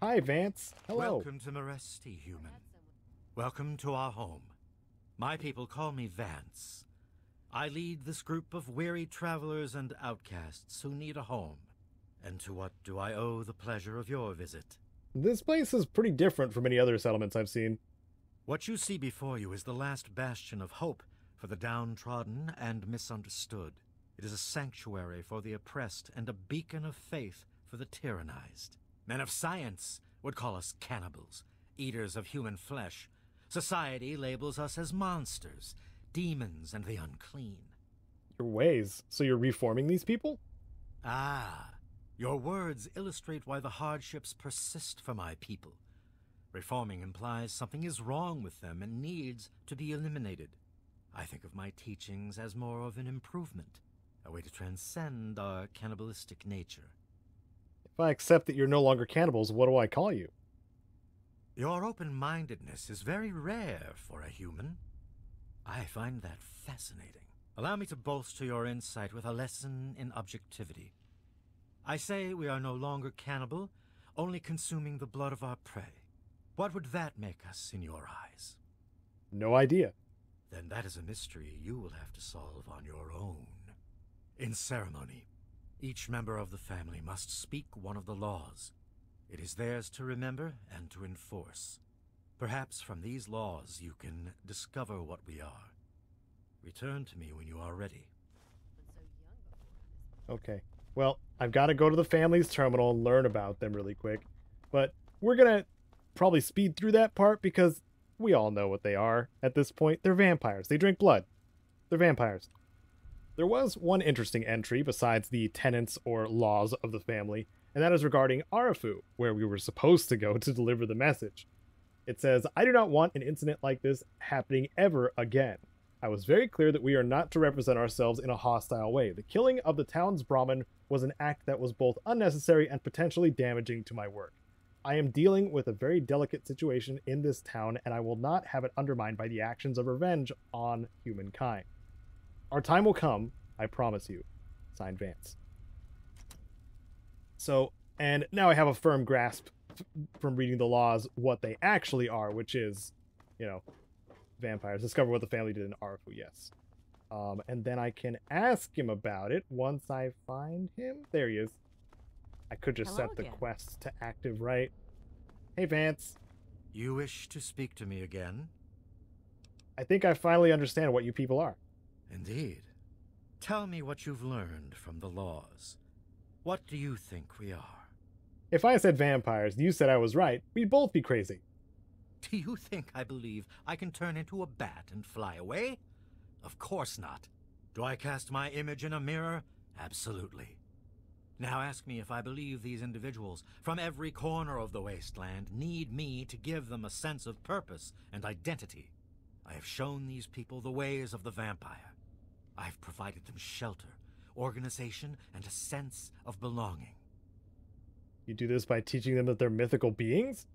Hi, Vance. Hello. Welcome to Meresti, human. Welcome to our home. My people call me Vance. I lead this group of weary travelers and outcasts who need a home. And to what do I owe the pleasure of your visit? This place is pretty different from any other settlements I've seen. What you see before you is the last bastion of hope for the downtrodden and misunderstood. It is a sanctuary for the oppressed and a beacon of faith for the tyrannized. Men of science would call us cannibals, eaters of human flesh. Society labels us as monsters, demons, and the unclean. Your ways. So you're reforming these people? Ah, your words illustrate why the hardships persist for my people. Reforming implies something is wrong with them and needs to be eliminated. I think of my teachings as more of an improvement, a way to transcend our cannibalistic nature. If I accept that you're no longer cannibals, what do I call you? Your open-mindedness is very rare for a human. I find that fascinating. Allow me to bolster your insight with a lesson in objectivity. I say we are no longer cannibal, only consuming the blood of our prey. What would that make us in your eyes? No idea. Then that is a mystery you will have to solve on your own. In ceremony, each member of the family must speak one of the laws. It is theirs to remember and to enforce. Perhaps from these laws you can discover what we are. Return to me when you are ready. Okay. Well, I've got to go to the family's terminal and learn about them really quick. But we're going to probably speed through that part because we all know what they are at this point. They're vampires. They drink blood. They're vampires. There was one interesting entry besides the tenets or laws of the family, and that is regarding Arafu, where we were supposed to go to deliver the message. It says, I do not want an incident like this happening ever again. I was very clear that we are not to represent ourselves in a hostile way. The killing of the town's Brahmin was an act that was both unnecessary and potentially damaging to my work. I am dealing with a very delicate situation in this town, and I will not have it undermined by the actions of revenge on humankind. Our time will come, I promise you. Signed, Vance. So, and now I have a firm grasp from reading the laws what they actually are, which is, you know, vampires. Discover what the family did in Arafu, yes. And then I can ask him about it once I find him. There he is. I could just set the quest to active, right? Hey, Vance. You wish to speak to me again? I think I finally understand what you people are. Indeed. Tell me what you've learned from the laws. What do you think we are? If I said vampires and you said I was right, we'd both be crazy. Do you think I believe I can turn into a bat and fly away? Of course not. Do I cast my image in a mirror? Absolutely. Now ask me if I believe these individuals from every corner of the wasteland need me to give them a sense of purpose and identity. I have shown these people the ways of the vampire. I've provided them shelter, organization, and a sense of belonging. You do this by teaching them that they're mythical beings?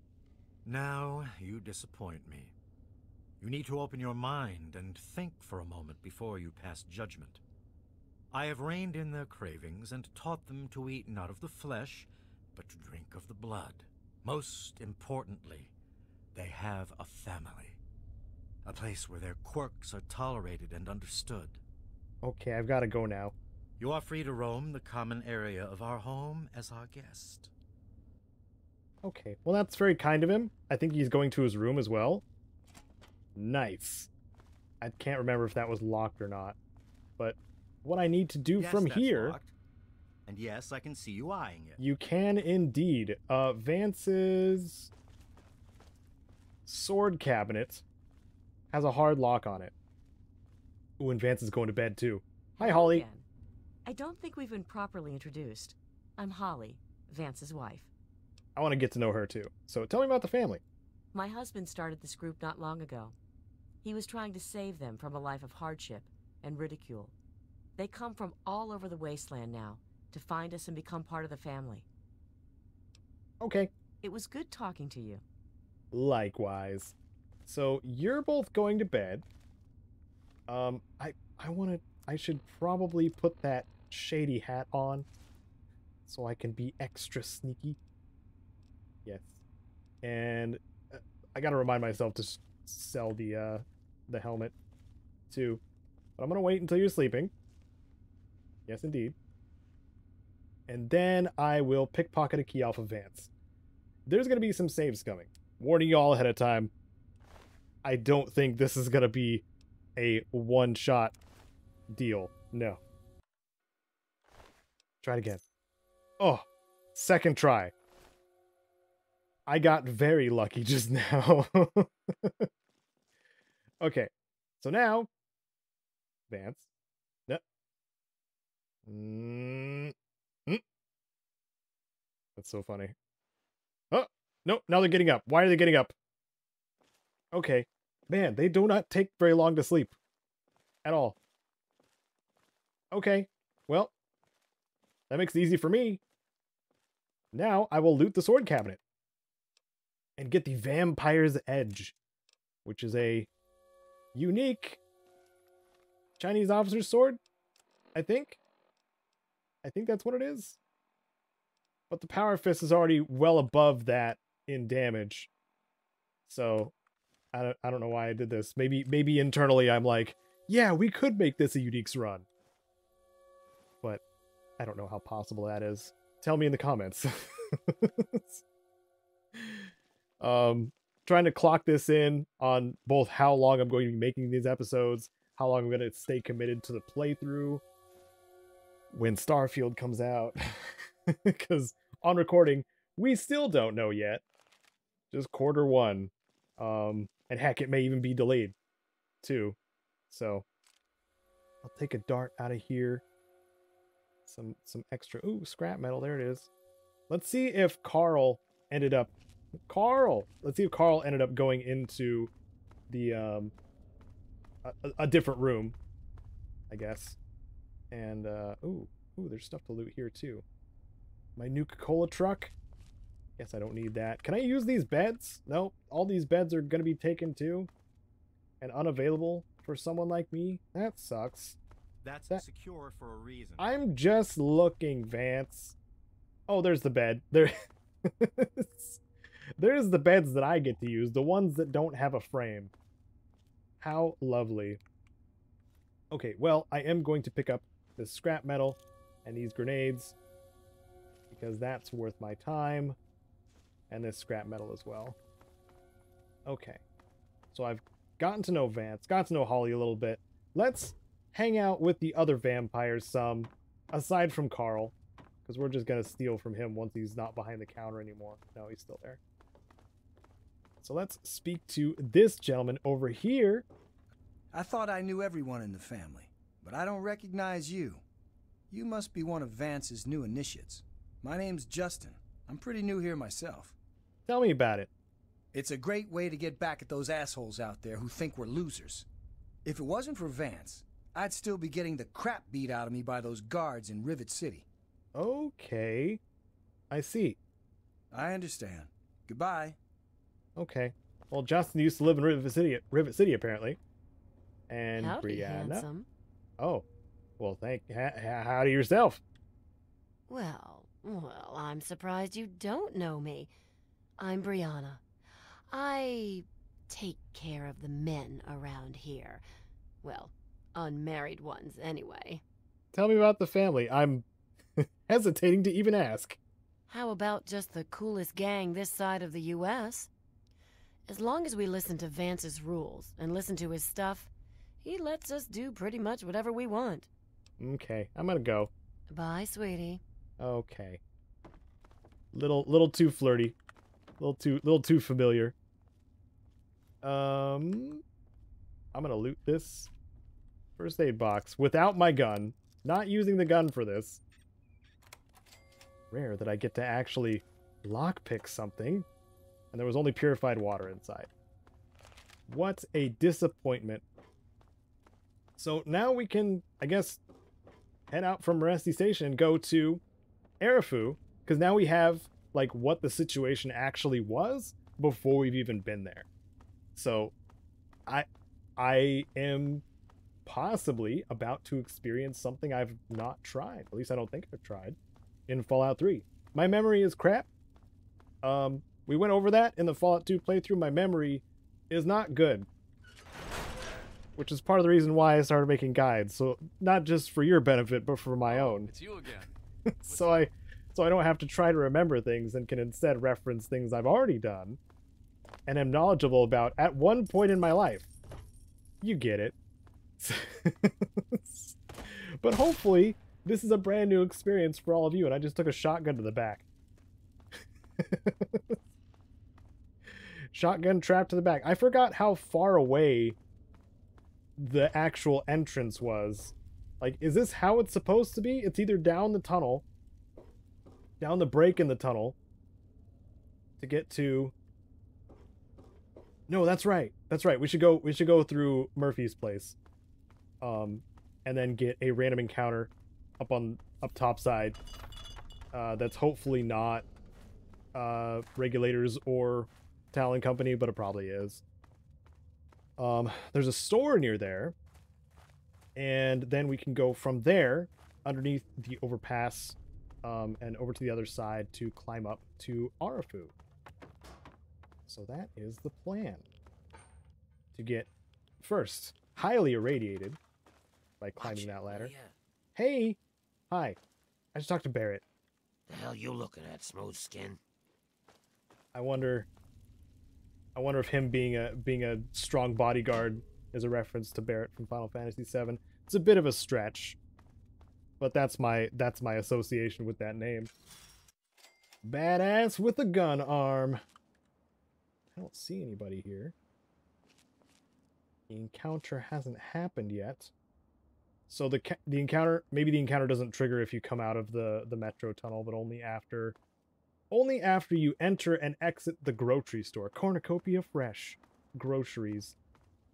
Now you disappoint me. You need to open your mind and think for a moment before you pass judgment. I have reined in their cravings and taught them to eat not of the flesh, but to drink of the blood. Most importantly, they have a family. A place where their quirks are tolerated and understood. Okay, I've got to go now. You are free to roam the common area of our home as our guest. Okay, well that's very kind of him. I think he's going to his room as well. Nice. I can't remember if that was locked or not. But what I need to do from here... Locked. And yes, I can see you eyeing it. You can indeed. Vance's sword cabinet has a hard lock on it. Ooh, and Vance is going to bed too. Hi, Holly. Again. I don't think we've been properly introduced. I'm Holly, Vance's wife. I want to get to know her too. So tell me about the family. My husband started this group not long ago. He was trying to save them from a life of hardship and ridicule. They come from all over the wasteland now to find us and become part of the family. Okay. It was good talking to you. Likewise. So you're both going to bed. I should probably put that shady hat on so I can be extra sneaky. Yes. And I gotta remind myself to sell the helmet too. But I'm gonna wait until you're sleeping. Yes, indeed. And then I will pickpocket a key off of Vance. There's gonna be some saves coming. Warning you all ahead of time. I don't think this is gonna be a one-shot deal. No. Try it again. Oh, second try. I got very lucky just now. Okay, so now, Vance. No. That's so funny. Oh, no, now they're getting up. Why are they getting up? Okay. Man, they do not take very long to sleep. At all. Okay, well, that makes it easy for me. Now, I will loot the sword cabinet. And get the Vampire's Edge, which is a unique Chinese officer's sword, I think. I think that's what it is. But the Power Fist is already well above that in damage. So, I don't know why I did this. Maybe internally I'm like, yeah, we could make this a Uniques run. But I don't know how possible that is. Tell me in the comments. Trying to clock this in on both how long I'm going to be making these episodes, how long I'm going to stay committed to the playthrough when Starfield comes out. Because on recording, we still don't know yet. Just Q1. And heck, it may even be delayed too. So I'll take a dart out of here. Some extra, ooh, scrap metal, there it is. Let's see if Carl ended up going into the a different room, I guess. And ooh, there's stuff to loot here too. My Nuka-Cola truck. Guess I don't need that. Can I use these beds? No, all these beds are gonna be taken too and unavailable for someone like me. That sucks. That's secure for a reason. I'm just looking, Vance. Oh, there's the bed. There's the beds that I get to use, the ones that don't have a frame. How lovely. Okay, well, I am going to pick up this scrap metal and these grenades because that's worth my time, and this scrap metal as well. Okay, so I've gotten to know Vance, got to know Holly a little bit. Let's hang out with the other vampires some, aside from Carl, because we're just going to steal from him once he's not behind the counter anymore. No, he's still there. So let's speak to this gentleman over here. I thought I knew everyone in the family, but I don't recognize you. You must be one of Vance's new initiates. My name's Justin. I'm pretty new here myself. Tell me about it. It's a great way to get back at those assholes out there who think we're losers. If it wasn't for Vance, I'd still be getting the crap beat out of me by those guards in Rivet City. Okay. I see. I understand. Goodbye. Okay. Well, Justin used to live in Rivet City apparently. And Howdy, Brianna. handsome. Oh. Well, howdy yourself. Well, I'm surprised you don't know me. I'm Brianna. I take care of the men around here. Well, unmarried ones, anyway. Tell me about the family. I'm hesitating to even ask. How about just the coolest gang this side of the U.S.? As long as we listen to Vance's rules and listen to his stuff, he lets us do pretty much whatever we want. Okay, I'm gonna go. Bye, sweetie. Okay. Little too flirty. Little too familiar. I'm gonna loot this first aid box without my gun. Not using the gun for this. Rare that I get to actually lockpick something. And there was only purified water inside. What a disappointment. So now we can, I guess, head out from Rusty Station and go to Arafu. Because now we have, like, what the situation actually was before we've even been there. So, I am possibly about to experience something I've not tried. At least I don't think I've tried in Fallout 3. My memory is crap. We went over that in the Fallout 2 playthrough. My memory is not good. Which is part of the reason why I started making guides. So not just for your benefit, but for my own. It's you again. so I don't have to try to remember things and can instead reference things I've already done and am knowledgeable about at one point in my life. You get it. But hopefully this is a brand new experience for all of you, and I just took a shotgun to the back. Shotgun trapped to the back. I forgot how far away the actual entrance was. Like, is this how it's supposed to be? It's either down the tunnel, down the break in the tunnel, to get to... No, that's right. That's right. We should go through Murphy's place. And then get a random encounter up top side. That's hopefully not regulators or Talon Company, but it probably is. There's a store near there, and then we can go from there underneath the overpass and over to the other side to climb up to Arafu. So that is the plan. To get, first, highly irradiated by climbing that ladder. Hey! Hi. I just talked to Barrett. The hell you looking at, smooth skin? I wonder if him being a strong bodyguard is a reference to Barrett from Final Fantasy VII. It's a bit of a stretch, but that's my association with that name. Badass with a gun arm. I don't see anybody here. The encounter hasn't happened yet. So the encounter, maybe the encounter doesn't trigger if you come out of the metro tunnel, but only after you enter and exit the grocery store. Cornucopia Fresh groceries.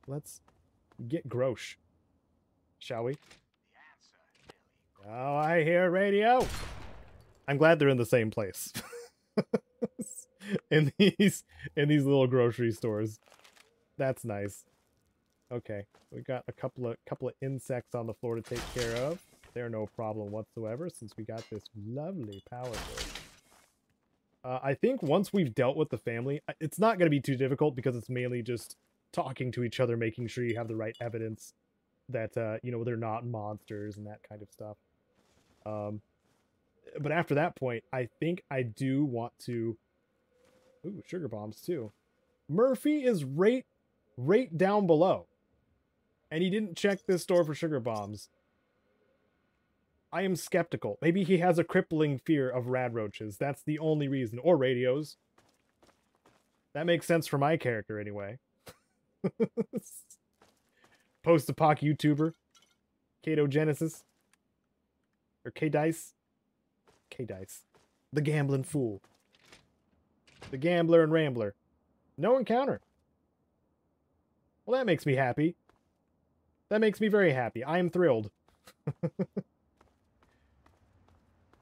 Let's get grosh, shall we? Oh, I hear radio. I'm glad they're in the same place. in these little grocery stores. That's nice. Okay, we got a couple of insects on the floor to take care of. They're no problem whatsoever since we got this lovely power board. I think once we've dealt with the family, it's not going to be too difficult because it's mainly just talking to each other, making sure you have the right evidence that, you know, they're not monsters and that kind of stuff. But after that point, I think I do want to... Ooh, sugar bombs too. Murphy is right down below. And he didn't check this store for sugar bombs. I am skeptical. Maybe he has a crippling fear of rad roaches. That's the only reason. Or radios. That makes sense for my character anyway. Post-apoc YouTuber. Caedo Genesis. Or K-Dice. K-Dice. The gambling fool. The gambler and rambler. No encounter. Well, that makes me happy. That makes me very happy. I am thrilled.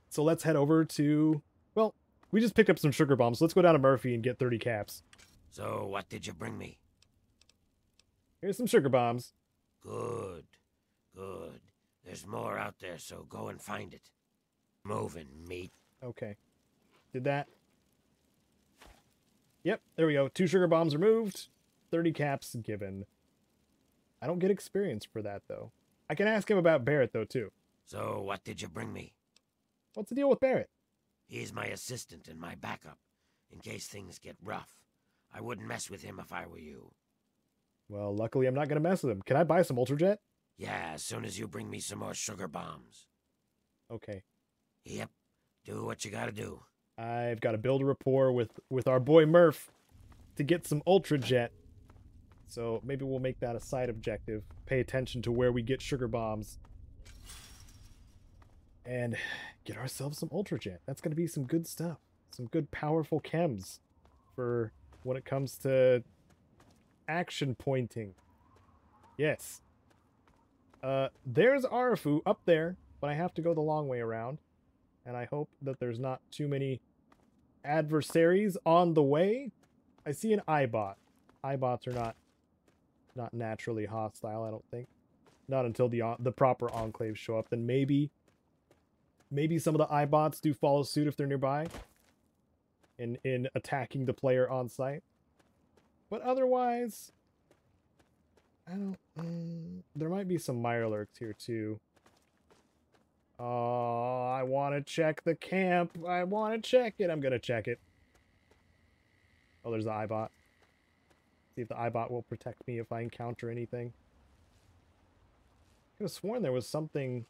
So let's head over to... Well, we just picked up some sugar bombs. So let's go down to Murphy and get 30 caps. So, what did you bring me? Here's some sugar bombs. Good. Good. There's more out there, so go and find it. Moving, meat. Okay. Did that. Yep, there we go. 2 sugar bombs removed. 30 caps given. I don't get experience for that, though. I can ask him about Barrett, though, too. So, what did you bring me? What's the deal with Barrett? He's my assistant and my backup, in case things get rough. I wouldn't mess with him if I were you. Well, luckily I'm not going to mess with him. Can I buy some Ultrajet? Yeah, as soon as you bring me some more sugar bombs. Okay. Yep. Do what you gotta do. I've got to build a rapport with our boy Murph to get some Ultrajet. So maybe we'll make that a side objective. Pay attention to where we get sugar bombs. And get ourselves some Ultrajet. That's going to be some good stuff. Some good powerful chems for when it comes to action pointing. Yes. There's Arafu up there, but I have to go the long way around. And I hope that there's not too many adversaries on the way. I see an iBot. iBots are not naturally hostile, I don't think. Not until the proper enclaves show up. Then maybe some of the iBots do follow suit if they're nearby. in attacking the player on site. But otherwise, I don't... there might be some Mirelurks here, too. Oh, I want to check the camp. I want to check it. I'm going to check it. Oh, there's the iBot. See if the iBot will protect me if I encounter anything. I could have sworn there was something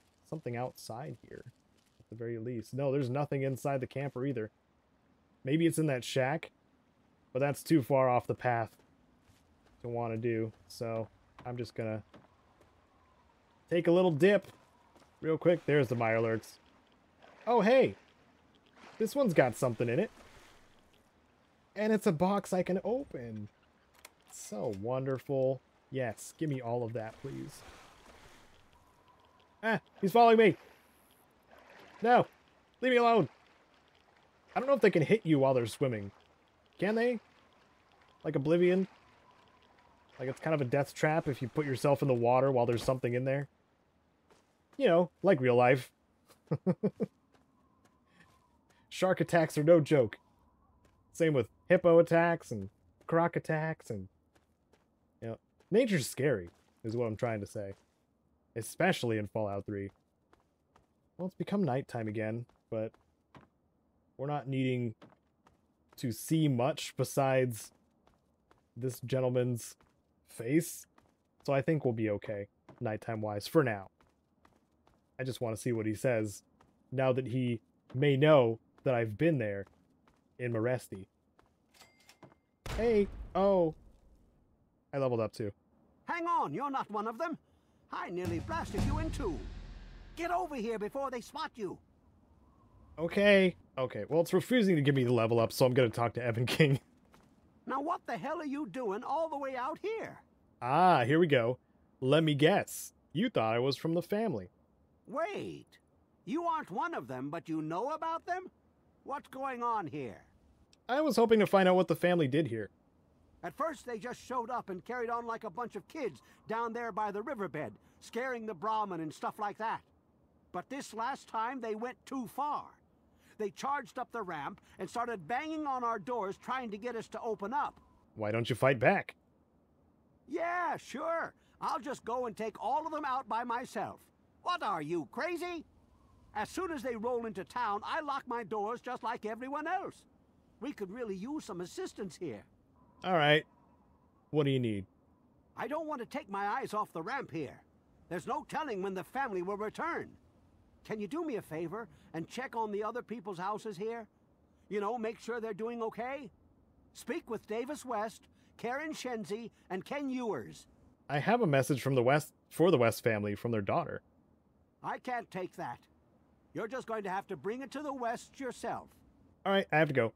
outside here, at the very least. No, there's nothing inside the camper either. Maybe it's in that shack, but that's too far off the path to want to do. So I'm just gonna take a little dip real quick. There's the Mirelurks. Oh, hey, this one's got something in it, and it's a box I can open. So wonderful. Yes, give me all of that, please. Ah, he's following me. No, leave me alone. I don't know if they can hit you while they're swimming. Can they? Like Oblivion? Like it's kind of a death trap if you put yourself in the water while there's something in there? You know, like real life. Shark attacks are no joke. Same with hippo attacks and croc attacks and... You know, nature's scary, is what I'm trying to say. Especially in Fallout 3. Well, it's become nighttime again, but we're not needing to see much besides this gentleman's face. So I think we'll be okay, nighttime-wise, for now. I just want to see what he says, now that he may know that I've been there in Moresti. Hey, oh. I leveled up too. Hang on, you're not one of them. I nearly blasted you in two. Get over here before they spot you. Okay. Okay, well, it's refusing to give me the level up, so I'm going to talk to Evan King. Now what the hell are you doing all the way out here? Ah, here we go. Let me guess. You thought I was from the family. Wait. You aren't one of them, but you know about them? What's going on here? I was hoping to find out what the family did here. At first, they just showed up and carried on like a bunch of kids down there by the riverbed, scaring the Brahmin and stuff like that. But this last time, they went too far. They charged up the ramp and started banging on our doors trying to get us to open up. Why don't you fight back? Yeah, sure. I'll just go and take all of them out by myself. What are you, crazy? As soon as they roll into town, I lock my doors just like everyone else. We could really use some assistance here. All right. What do you need? I don't want to take my eyes off the ramp here. There's no telling when the family will return. Can you do me a favor and check on the other people's houses here? You know, make sure they're doing okay? Speak with Davis West, Karen Shenzi, and Ken Ewers. I have a message from the West for the West family from their daughter. I can't take that. You're just going to have to bring it to the West yourself. All right, I have to go.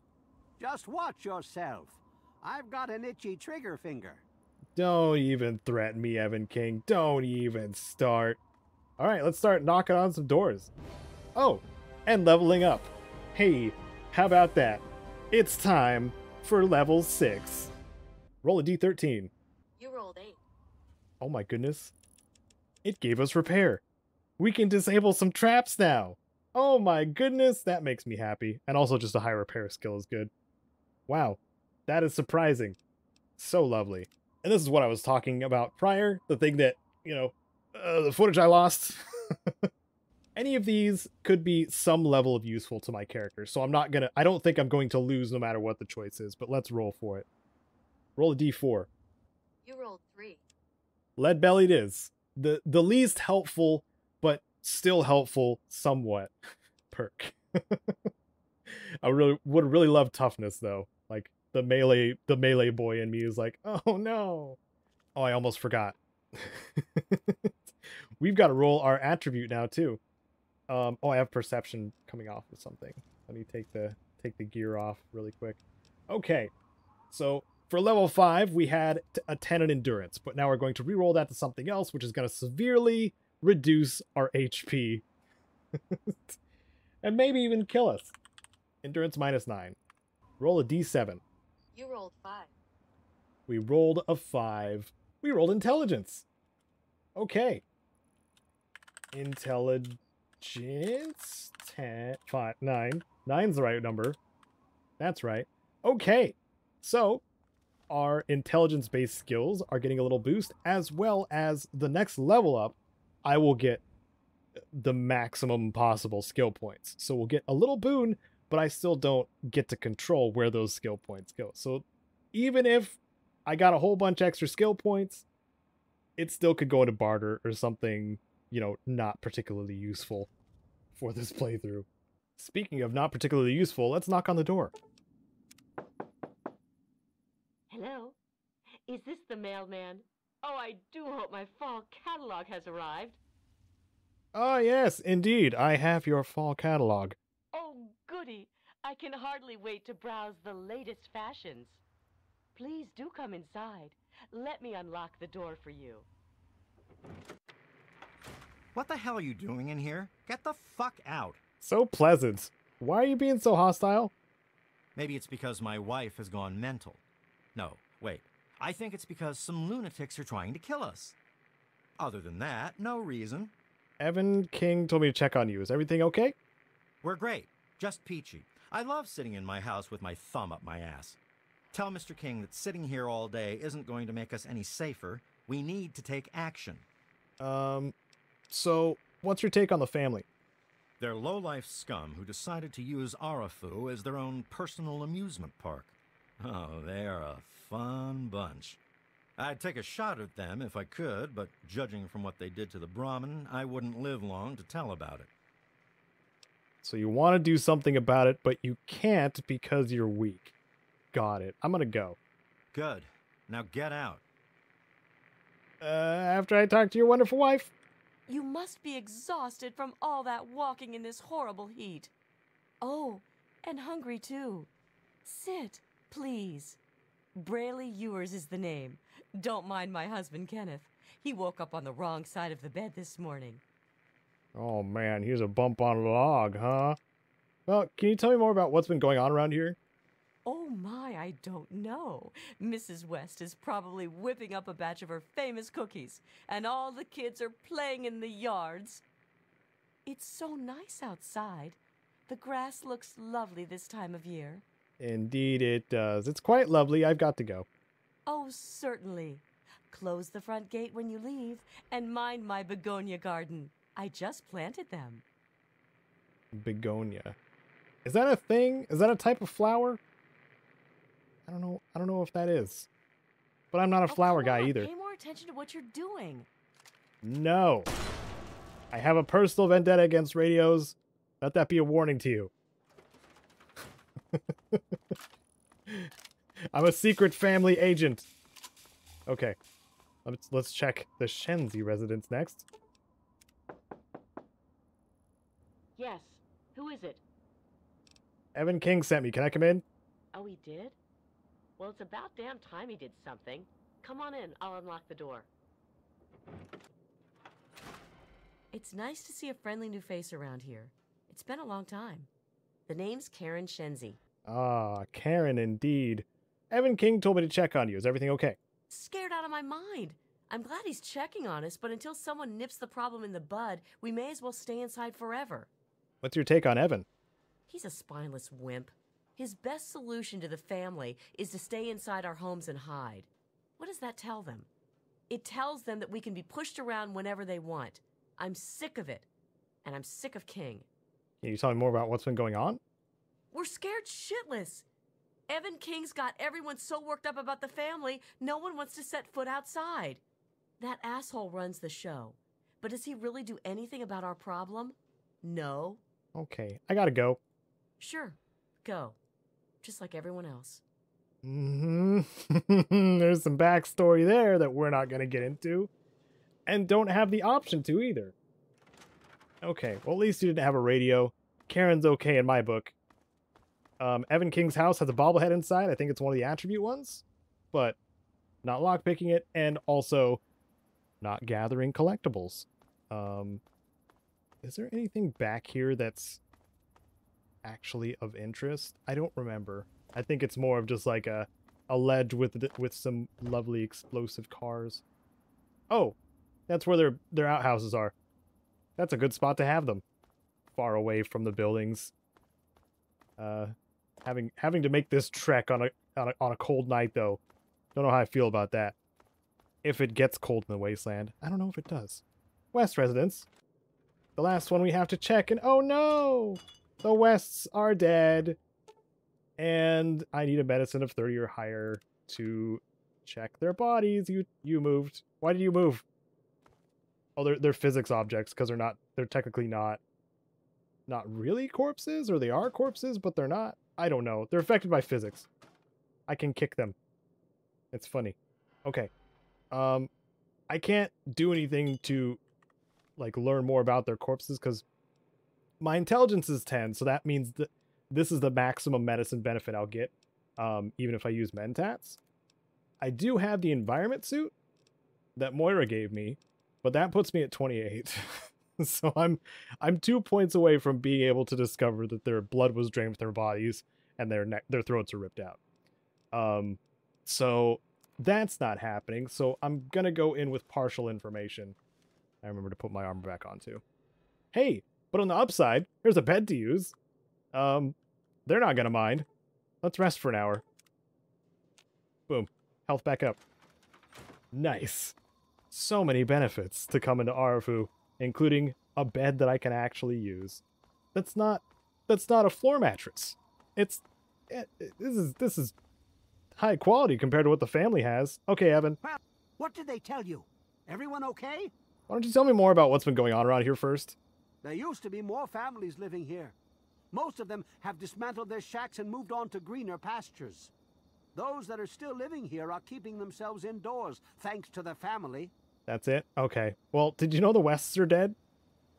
Just watch yourself. I've got an itchy trigger finger. Don't even threaten me, Evan King. Don't even start. All right, let's start knocking on some doors. Oh, and leveling up. Hey, how about that? It's time for level 6. Roll a d13. You rolled 8. Oh my goodness. It gave us repair. We can disable some traps now. Oh my goodness, that makes me happy. And also just a high repair skill is good. Wow, that is surprising. So lovely. And this is what I was talking about prior. The thing that, you know, the footage I lost. Any of these could be some level of useful to my character. So I don't think I'm going to lose no matter what the choice is. But let's roll for it. Roll a d4. You rolled 3. Lead belly it is. The least helpful, but still helpful somewhat perk. I would really love toughness though. Like the melee boy in me is like, oh no. Oh, I almost forgot. We've got to roll our attribute now too. Oh, I have perception coming off of something. Let me take the gear off really quick. Okay. So for level 5, we had a 10 in endurance, but now we're going to reroll that to something else, which is going to severely reduce our HP. And maybe even kill us. Endurance -9. Roll a d7. You rolled 5. We rolled a 5. We rolled intelligence. Okay. Intelligence 10, 5, 9. 9's the right number. That's right. Okay, so our intelligence-based skills are getting a little boost, as well as the next level up, I will get the maximum possible skill points. So we'll get a little boon, but I still don't get to control where those skill points go. So even if I got a whole bunch extra skill points, it still could go into barter or something, you know, not particularly useful for this playthrough. Speaking of not particularly useful, let's knock on the door. Hello? Is this the mailman? Oh, I do hope my fall catalog has arrived. Ah, yes, indeed. I have your fall catalog. Oh, goody. I can hardly wait to browse the latest fashions. Please do come inside. Let me unlock the door for you. What the hell are you doing in here? Get the fuck out. So pleasant. Why are you being so hostile? Maybe it's because my wife has gone mental. No, wait. I think it's because some lunatics are trying to kill us. Other than that, no reason. Evan King told me to check on you. Is everything okay? We're great. Just peachy. I love sitting in my house with my thumb up my ass. Tell Mr. King that sitting here all day isn't going to make us any safer. We need to take action. So what's your take on the family? They're low-life scum who decided to use Arafu as their own personal amusement park. Oh, they're a fun bunch. I'd take a shot at them if I could, but judging from what they did to the Brahmin, I wouldn't live long to tell about it. So you want to do something about it, but you can't because you're weak. Got it. I'm gonna go. Good. Now get out. After I talk to your wonderful wife? You must be exhausted from all that walking in this horrible heat. Oh, and hungry too. Sit, please. Brayley Ewers is the name. Don't mind my husband, Kenneth. He woke up on the wrong side of the bed this morning. Oh man, here's a bump on a log, huh? Well, can you tell me more about what's been going on around here? Oh my, I don't know. Mrs. West is probably whipping up a batch of her famous cookies, and all the kids are playing in the yards. It's so nice outside. The grass looks lovely this time of year. Indeed it does. It's quite lovely. I've got to go. Oh, certainly. Close the front gate when you leave, and mind my begonia garden. I just planted them. Begonia. Is that a thing? Is that a type of flower? I don't know if that is. But I'm not a flower guy either. Pay more attention to what you're doing. No. I have a personal vendetta against radios. Let that be a warning to you. I'm a secret family agent. Okay. Let's check the Shenzi residence next. Yes. Who is it? Evan King sent me. Can I come in? Oh, he did? Well, it's about damn time he did something. Come on in. I'll unlock the door. It's nice to see a friendly new face around here. It's been a long time. The name's Karen Shenzi. Ah, Karen indeed. Evan King told me to check on you. Is everything okay? Scared out of my mind. I'm glad he's checking on us, but until someone nips the problem in the bud, we may as well stay inside forever. What's your take on Evan? He's a spineless wimp. His best solution to the family is to stay inside our homes and hide. What does that tell them? It tells them that we can be pushed around whenever they want. I'm sick of it. And I'm sick of King. Can you tell me more about what's been going on? We're scared shitless. Evan King's got everyone so worked up about the family, no one wants to set foot outside. That asshole runs the show. But does he really do anything about our problem? No. Okay, I gotta go. Sure, go. Just like everyone else. There's some backstory there that we're not gonna get into. And don't have the option to either. Okay, well at least you didn't have a radio. Karen's okay in my book. Evan King's house has a bobblehead inside. I think it's one of the attribute ones. But not lockpicking it, and also not gathering collectibles. Is there anything back here that's actually of interest? I don't remember. I think it's more of just like a ledge with some lovely explosive cars. Oh, that's where their outhouses are. That's a good spot to have them. Far away from the buildings. Having to make this trek on a cold night, though. Don't know how I feel about that. If it gets cold in the wasteland. I don't know if it does. West residents. The last one we have to check, and oh no! The Wests are dead. And I need a medicine of 30 or higher to check their bodies. You moved. Why did you move? Oh, they're physics objects, because they're technically not really corpses, or they are corpses, but they're not. I don't know. They're affected by physics. I can kick them. It's funny. Okay. I can't do anything to, like, learn more about their corpses, because my intelligence is 10, so that means that this is the maximum medicine benefit I'll get, even if I use Mentats. I do have the environment suit that Moira gave me, but that puts me at 28. So I'm 2 points away from being able to discover that their blood was drained from their bodies and their throats are ripped out. So that's not happening. So I'm gonna go in with partial information. I remember to put my armor back on too. Hey, but on the upside, there's a bed to use. They're not gonna mind. Let's rest for an hour. Boom. Health back up. Nice. So many benefits to come into Arafu, including a bed that I can actually use. That's not a floor mattress. This is high quality compared to what the family has. Okay, Evan. Well, what did they tell you? Everyone okay? Why don't you tell me more about what's been going on around here first? There used to be more families living here. Most of them have dismantled their shacks and moved on to greener pastures. Those that are still living here are keeping themselves indoors, thanks to the family. That's it? Okay. Well, did you know the Wests are dead?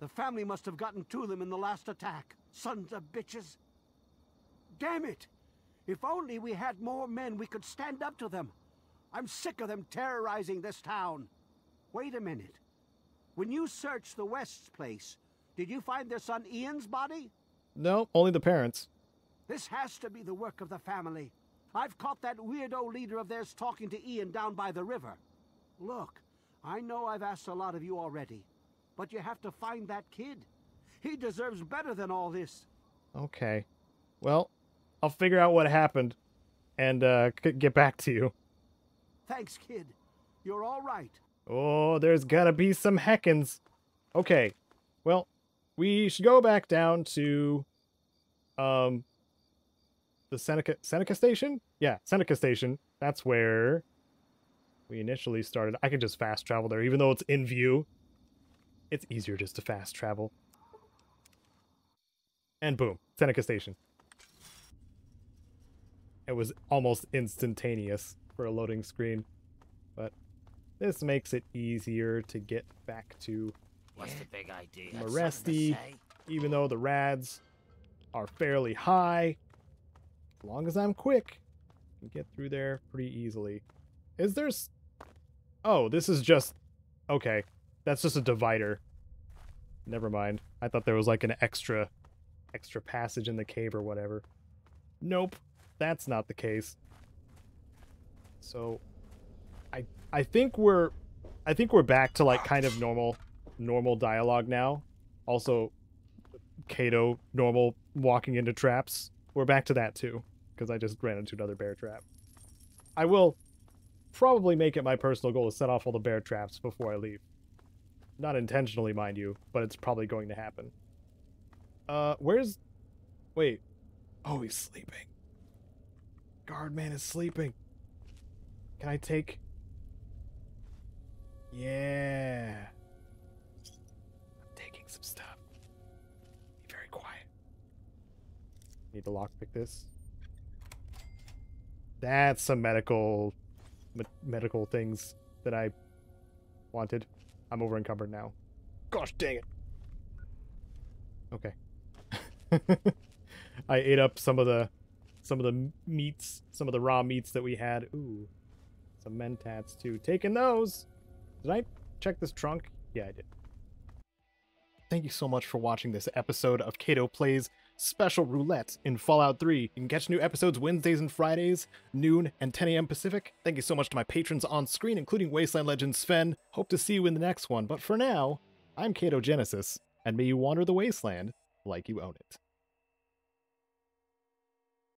The family must have gotten to them in the last attack. Sons of bitches. Damn it! If only we had more men, we could stand up to them. I'm sick of them terrorizing this town. Wait a minute. When you searched the West's place, did you find their son Ian's body? No, only the parents. This has to be the work of the family. I've caught that weirdo leader of theirs talking to Ian down by the river. Look, I know I've asked a lot of you already, but you have to find that kid. He deserves better than all this. Okay. Well, I'll figure out what happened and get back to you. Thanks, kid. You're all right. Oh, there's gotta be some heckins. Okay. Well, we should go back down to the Seneca Station? Yeah, Seneca Station. That's where we initially started. I can just fast travel there, even though it's in view. It's easier just to fast travel. And boom, Seneca Station. It was almost instantaneous for a loading screen. But this makes it easier to get back to What's the big idea? Maresti, even though the rads are fairly high. As long as I'm quick, I can get through there pretty easily. Is there... Oh, this is just... Okay, that's just a divider. Never mind. I thought there was like an extra passage in the cave or whatever. Nope, that's not the case. So, I think we're back to like kind of normal dialogue now. Also, Caedo normal walking into traps. We're back to that too, because I just ran into another bear trap. I will probably make it my personal goal to set off all the bear traps before I leave. Not intentionally, mind you, but it's probably going to happen. Where's... Wait. Oh, he's sleeping. Guardman is sleeping. Can I take... Yeah. I'm taking some stuff. Be very quiet. Need to lockpick this. That's some medical things that I wanted. I'm over encumbered now. Gosh dang it. Okay. I ate up some of the meats, some of the raw meats that we had. Ooh. Some mentats too. Taking those. Did I check this trunk? Yeah, I did. Thank you so much for watching this episode of Caedo Plays Special Roulette in Fallout 3. You can catch new episodes Wednesdays and Fridays, noon and 10 a.m. Pacific. Thank you so much to my patrons on screen, including Wasteland Legend Sven. Hope to see you in the next one, but for now, I'm Caedo Genesis, and may you wander the wasteland like you own it.